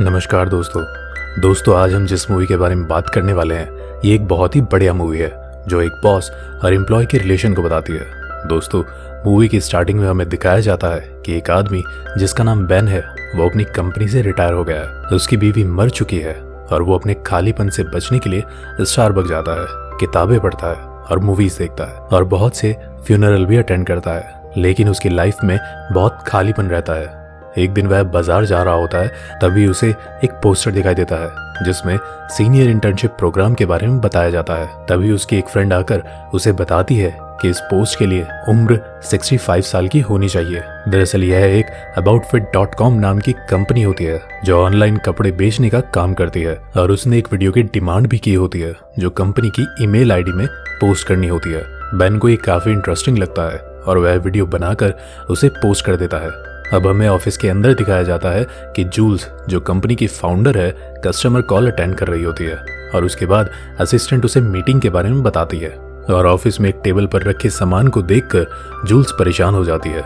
नमस्कार दोस्तों आज हम जिस मूवी के बारे में बात करने वाले हैं ये एक बहुत ही बढ़िया मूवी है जो एक बॉस और एम्प्लॉय के रिलेशन को बताती है। दोस्तों, मूवी की स्टार्टिंग में हमें दिखाया जाता है कि एक आदमी जिसका नाम बेन है वो अपनी कंपनी से रिटायर हो गया है। उसकी बीवी मर चुकी है और वो अपने खालीपन से बचने के लिए स्टारबक्स जाता है, किताबें पढ़ता है और मूवीज देखता है और बहुत से फ्यूनरल भी अटेंड करता है। लेकिन उसकी लाइफ में बहुत खालीपन रहता है। एक दिन वह बाजार जा रहा होता है, तभी उसे एक पोस्टर दिखाई देता है जिसमें सीनियर इंटर्नशिप प्रोग्राम के बारे में बताया जाता है। तभी उसकी एक फ्रेंड आकर उसे बताती है कि इस पोस्ट के लिए उम्र 65 साल की होनी चाहिए। दरअसल यह एक aboutfit.com नाम की कंपनी होती है जो ऑनलाइन कपड़े बेचने का काम करती है और उसने एक वीडियो की डिमांड भी की होती है जो कंपनी की ईमेल आईडी में पोस्ट करनी होती है। बेन को ये काफी इंटरेस्टिंग लगता है और वह वीडियो बनाकर उसे पोस्ट कर देता है। अब हमें ऑफिस के अंदर दिखाया जाता है कि जूल्स जो कंपनी की फाउंडर है कस्टमर कॉल अटेंड कर रही होती है और उसके बाद असिस्टेंट उसे मीटिंग के बारे में बताती है और ऑफिस में एक टेबल पर रखे सामान को देखकर जूल्स परेशान हो जाती है।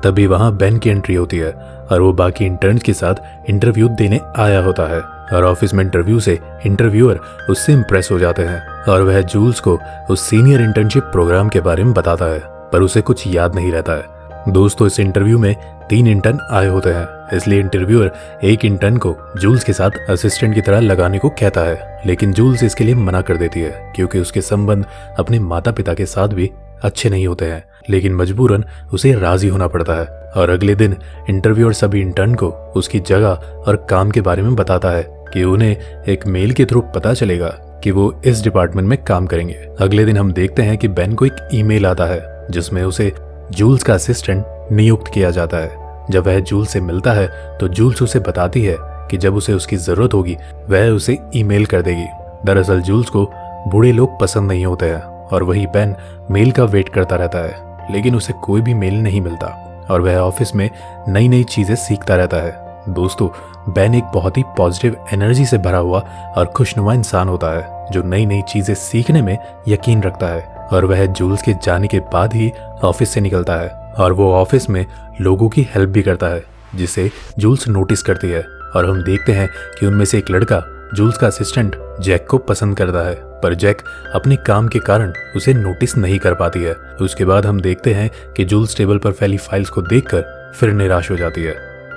तभी वहां बेन की एंट्री होती है और वो बाकी इंटर्न्स के साथ इंटरव्यू देने आया होता है और ऑफिस में इंटरव्यू से इंटरव्यूअर उससे इम्प्रेस हो जाते हैं और वह जूल्स को उस सीनियर इंटर्नशिप प्रोग्राम के बारे में बताता है, पर उसे कुछ याद नहीं रहता है। दोस्तों, इस इंटरव्यू में 3 इंटर्न आए होते हैं, इसलिए इंटरव्यूअर एक इंटर्न को जूल्स के साथ असिस्टेंट की तरह लगाने को कहता है, लेकिन जूल्स इसके लिए मना कर देती है क्योंकि उसके संबंध अपने माता पिता के साथ भी अच्छे नहीं होते हैं। लेकिन मजबूरन उसे राजी होना पड़ता है और अगले दिन इंटरव्यूअर सभी इंटर्न को उसकी जगह और काम के बारे में बताता है कि उन्हें एक मेल के थ्रू पता चलेगा कि वो इस डिपार्टमेंट में काम करेंगे। अगले दिन हम देखते हैं कि बेन को एक ईमेल आता है जिसमें उसे जूल्स का असिस्टेंट नियुक्त किया जाता है। जब वह जूल्स से मिलता है तो जूल्स उसे बताती है कि जब उसे उसकी जरूरत होगी वह उसे ईमेल कर देगी। दरअसल जूल्स को बूढ़े लोग पसंद नहीं होते हैं और वही बेन मेल का वेट करता रहता है, लेकिन उसे कोई भी मेल नहीं मिलता और वह ऑफिस में नई नई चीजें सीखता रहता है। दोस्तों, बेन एक बहुत ही पॉजिटिव एनर्जी से भरा हुआ और खुशनुमा इंसान होता है जो नई नई चीजें सीखने में यकीन रखता है और वह जूल्स के जाने के बाद ही ऑफिस से निकलता है और वो ऑफिस में लोगों की हेल्प भी करता है जिसे जूल्स नोटिस करती है और हम देखते हैं कि उनमें से एक लड़का जूल्स का असिस्टेंट जैक को पसंद करता है, पर जैक अपने काम के कारण उसे नोटिस नहीं कर पाती है। उसके बाद हम देखते हैं कि जूल्स टेबल पर फैली फाइल्स को देखकर फिर निराश हो जाती है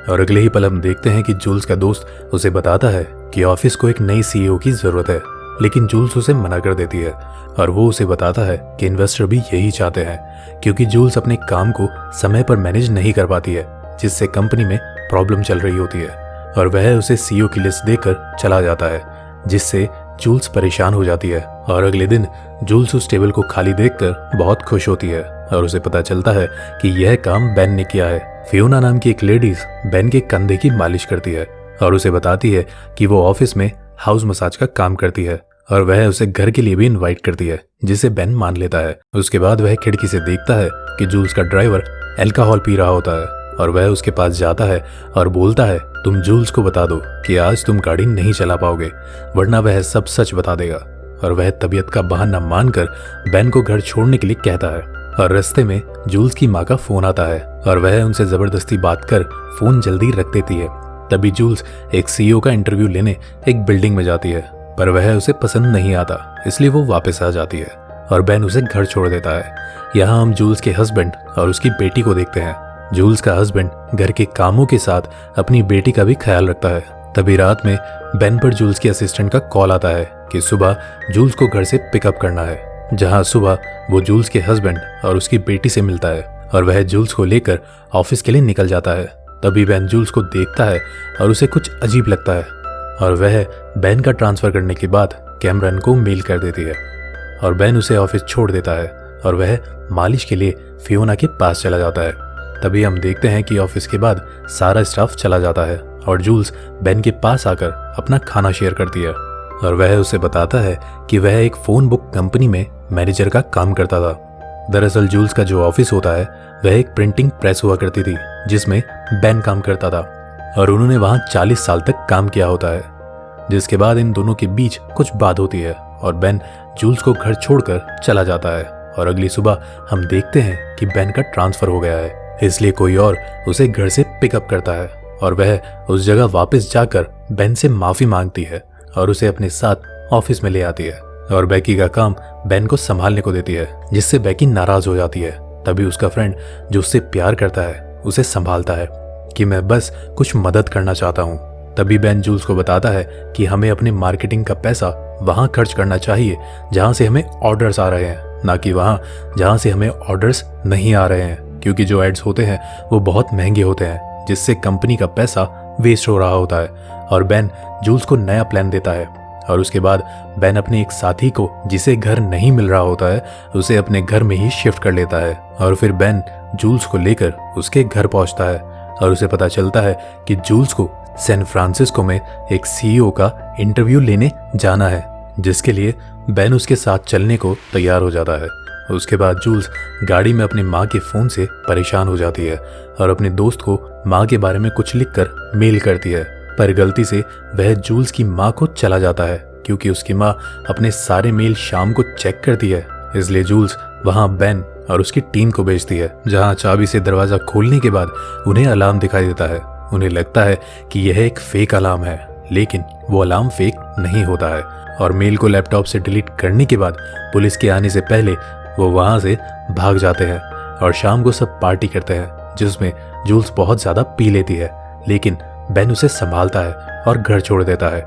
और अगले ही पल हम देखते हैं कि जूल्स का दोस्त उसे बताता है कि ऑफिस को एक नई सीईओ की जरूरत है, लेकिन जूल्स उसे मना कर देती है और वो उसे बताता है कि इन्वेस्टर भी यही चाहते हैं क्योंकि जूल्स अपने काम को समय पर मैनेज नहीं कर पाती है जिससे कंपनी में प्रॉब्लम चल रही होती है और वह उसे सीईओ की लिस्ट देकर चला जाता है जिससे जूल्स परेशान हो जाती है और अगले दिन जूल्स उस टेबल को खाली देखकर बहुत खुश होती है और उसे पता चलता है कि यह काम बेन ने किया है। फियोना नाम की एक लेडीज बेन के कंधे की मालिश करती है और उसे बताती है कि वो ऑफिस में हाउस मसाज का काम करती है और वह उसे घर के लिए भी इनवाइट करती है जिसे बेन मान लेता है। उसके बाद वह खिड़की से देखता है कि जूल्स का ड्राइवर अल्कोहल पी रहा होता है और वह उसके पास जाता है और बोलता है, तुम जूल्स को बता दो कि आज तुम गाड़ी नहीं चला पाओगे वरना वह सब सच बता देगा। और वह तबीयत का बहाना मानकर बेन को घर छोड़ने के लिए कहता है और रास्ते में जूल्स की माँ का फोन आता है और वह उनसे जबरदस्ती बात कर फोन जल्दी रख देती है। तभी जूल्स एक सीईओ का इंटरव्यू लेने एक बिल्डिंग में जाती है, पर वह उसे पसंद नहीं आता इसलिए वो वापस आ जाती है और बेन उसे घर छोड़ देता है। यहाँ हम जूल्स के हस्बैंड और उसकी बेटी को देखते हैं। जूल्स का हस्बैंड घर के कामों के साथ अपनी बेटी का भी ख्याल रखता है। तभी रात में बेन पर जूल्स के असिस्टेंट का कॉल आता है कि सुबह जूल्स को घर से पिकअप करना है, जहाँ सुबह वो जूल्स के हस्बैंड और उसकी बेटी से मिलता है और वह जूल्स को लेकर ऑफिस के लिए निकल जाता है। तभी बेन जूल्स को देखता है और उसे कुछ अजीब लगता है और वह बेन का ट्रांसफर करने के बाद कैमरन को मेल कर देती है और बेन उसे ऑफिस छोड़ देता है और वह मालिश के लिए फियोना के पास चला जाता है। तभी हम देखते हैं कि ऑफिस के बाद सारा स्टाफ चला जाता है और जूल्स बेन के पास आकर अपना खाना शेयर करती है और वह उसे बताता है कि वह एक फोन बुक कंपनी में मैनेजर का काम करता था। दरअसल जूल्स का जो ऑफिस होता है वह एक प्रिंटिंग प्रेस हुआ करती थी जिसमें बेन काम करता था और उन्होंने वहां 40 साल तक काम किया होता है, जिसके बाद इन दोनों के बीच कुछ बात होती है और बेन जूल्स को घर छोड़कर चला जाता है और अगली सुबह हम देखते हैं कि बेन का ट्रांसफर हो गया है, इसलिए कोई और उसे घर से पिकअप करता है और वह उस जगह वापस जाकर बेन से माफी मांगती है और उसे अपने साथ ऑफिस में ले आती है और बेकी का काम बेन को संभालने को देती है, जिससे बेकी नाराज हो जाती है। तभी उसका फ्रेंड जो उससे प्यार करता है उसे संभालता है कि मैं बस कुछ मदद करना चाहता हूँ। तभी बेन जूल्स को बताता है कि हमें अपने मार्केटिंग का पैसा वहां खर्च करना चाहिए जहां से हमें ऑर्डर्स आ रहे हैं, ना कि वहां जहां से हमें ऑर्डर्स नहीं आ रहे हैं, क्योंकि जो एड्स होते हैं वो बहुत महंगे होते हैं, जिससे कंपनी का पैसा वेस्ट हो रहा होता है। और बेन जूल्स को नया प्लान देता है और उसके बाद बेन अपने एक साथी को जिसे घर नहीं मिल रहा होता है उसे अपने घर में ही शिफ्ट कर लेता है और फिर बेन जूल्स को लेकर उसके घर पहुंचता है और उसे पता चलता है कि जूल्स को सैन फ्रांसिस्को में एक सीईओ का इंटरव्यू लेने जाना है, जिसके लिए बेन उसके साथ चलने को तैयार हो जाता है। उसके बाद जूल्स गाड़ी में अपनी माँ के फ़ोन से परेशान हो जाती है और अपने दोस्त को माँ के बारे में कुछ लिखकर मेल करती है, पर गलती से वह जूल्स की माँ को चला जाता है क्योंकि उसकी माँ अपने सारे मेल शाम को चेक करती है। इसलिए जूल्स वहाँ बेन और उसकी टीम को भेजती है, जहाँ चाबी से दरवाज़ा खोलने के बाद उन्हें अलार्म दिखाई देता है। उन्हें लगता है कि यह एक फेक अलार्म है, लेकिन वो अलार्म फेक नहीं होता है और मेल को लैपटॉप से डिलीट करने के बाद पुलिस के आने से पहले वो वहाँ से भाग जाते हैं और शाम को सब पार्टी करते हैं, जिसमें जूल्स बहुत ज़्यादा पी लेती है, लेकिन बेन उसे संभालता है और घर छोड़ देता है।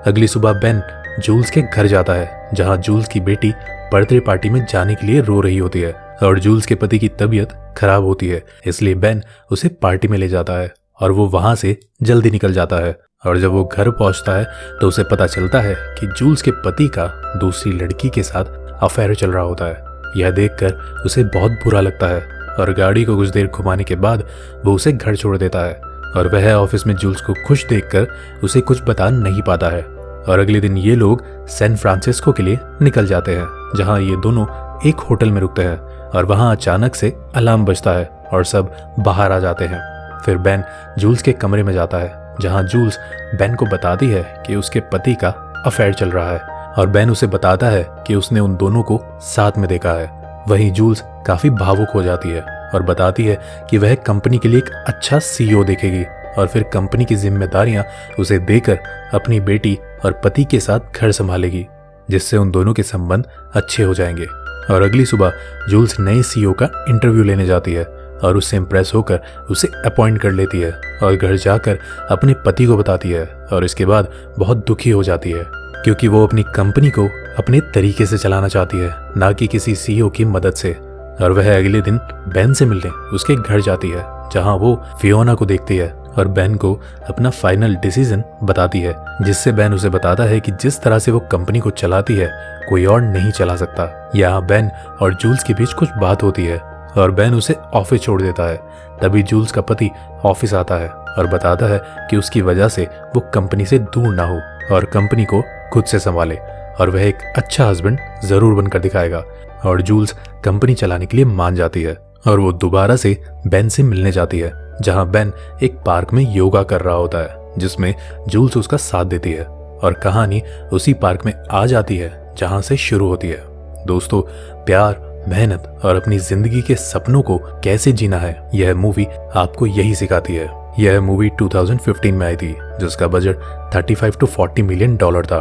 अगली सुबह बेन जूल्स के घर जाता है, जहाँ जूल्स की बेटी बर्थडे पार्टी में जाने के लिए रो रही होती है और जूल्स के पति की तबीयत खराब होती है, इसलिए बेन उसे पार्टी में ले जाता है और वो वहां से जल्दी निकल जाता है। और जब वो घर पहुंचता है तो उसे पता चलता है कि जूल्स के पति का दूसरी लड़की के साथ अफेयर चल रहा होता है। यह देखकर उसे बहुत बुरा लगता है और गाड़ी को कुछ देर घुमाने के बाद वो उसे घर छोड़ देता है और वह ऑफिस में जूल्स को खुश देखकर उसे कुछ बता नहीं पाता है। और अगले दिन ये लोग सैन फ्रांसिस्को के लिए निकल जाते हैं, जहाँ ये दोनों एक होटल में रुकते हैं और वहाँ अचानक से अलार्म बजता है और सब बाहर आ जाते हैं। फिर बेन जूल्स के कमरे में जाता है, जहाँ जूल्स बेन को बताती है कि उसके पति का अफेयर चल रहा है और बेन उसे बताता है कि उसने उन दोनों को साथ में देखा है। वहीं जूल्स काफी भावुक हो जाती है और बताती है कि वह कंपनी के लिए एक अच्छा सीईओ देखेगी और फिर कंपनी की जिम्मेदारियां उसे देकर अपनी बेटी और पति के साथ घर संभालेगी, जिससे उन दोनों के संबंध अच्छे हो जाएंगे। और अगली सुबह जूल्स नए सीईओ का इंटरव्यू लेने जाती है और उससे इम्प्रेस होकर उसे अपॉइंट कर लेती है और घर जाकर अपने पति को बताती है और इसके बाद बहुत दुखी हो जाती है, क्योंकि वो अपनी कंपनी को अपने तरीके से चलाना चाहती है, ना कि किसी सीईओ की मदद से। और वह अगले दिन बेन से मिलने उसके घर जाती है, जहां वो फियोना को देखती है और बेन को अपना फाइनल डिसीजन बताती है, जिससे बेन उसे बताता है कि जिस तरह से वो कंपनी को चलाती है कोई और नहीं चला सकता। यहाँ बेन और जूल्स के बीच कुछ बात होती है और बेन उसे ऑफिस छोड़ देता है। तभी जूल्स का पति ऑफिस आता है और बताता है कि उसकी वजह से वो कंपनी से दूर ना हो और कंपनी को खुद से संभाले और वह एक अच्छा हस्बैंड जरूर बनकर दिखाएगा। और जूल्स कंपनी चलाने के लिए मान जाती है और वो दोबारा से बेन से मिलने जाती है, जहां बेन एक पार्क में योगा कर रहा होता है, जिसमें जूल्स उसका साथ देती है और कहानी उसी पार्क में आ जाती है जहां से शुरू होती है। दोस्तों, प्यार, मेहनत और अपनी जिंदगी के सपनों को कैसे जीना है, यह मूवी आपको यही सिखाती है। यह मूवी 2015 में आई थी, जिसका बजट 35 to 40 मिलियन डॉलर था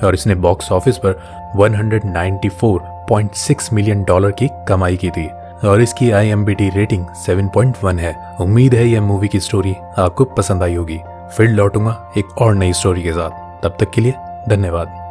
और इसने बॉक्स ऑफिस पर 194.6 मिलियन डॉलर की कमाई की थी और इसकी IMDb रेटिंग 7.1 है। उम्मीद है यह मूवी की स्टोरी आपको पसंद आई होगी। फिर लौटूंगा एक और नई स्टोरी के साथ। तब तक के लिए धन्यवाद।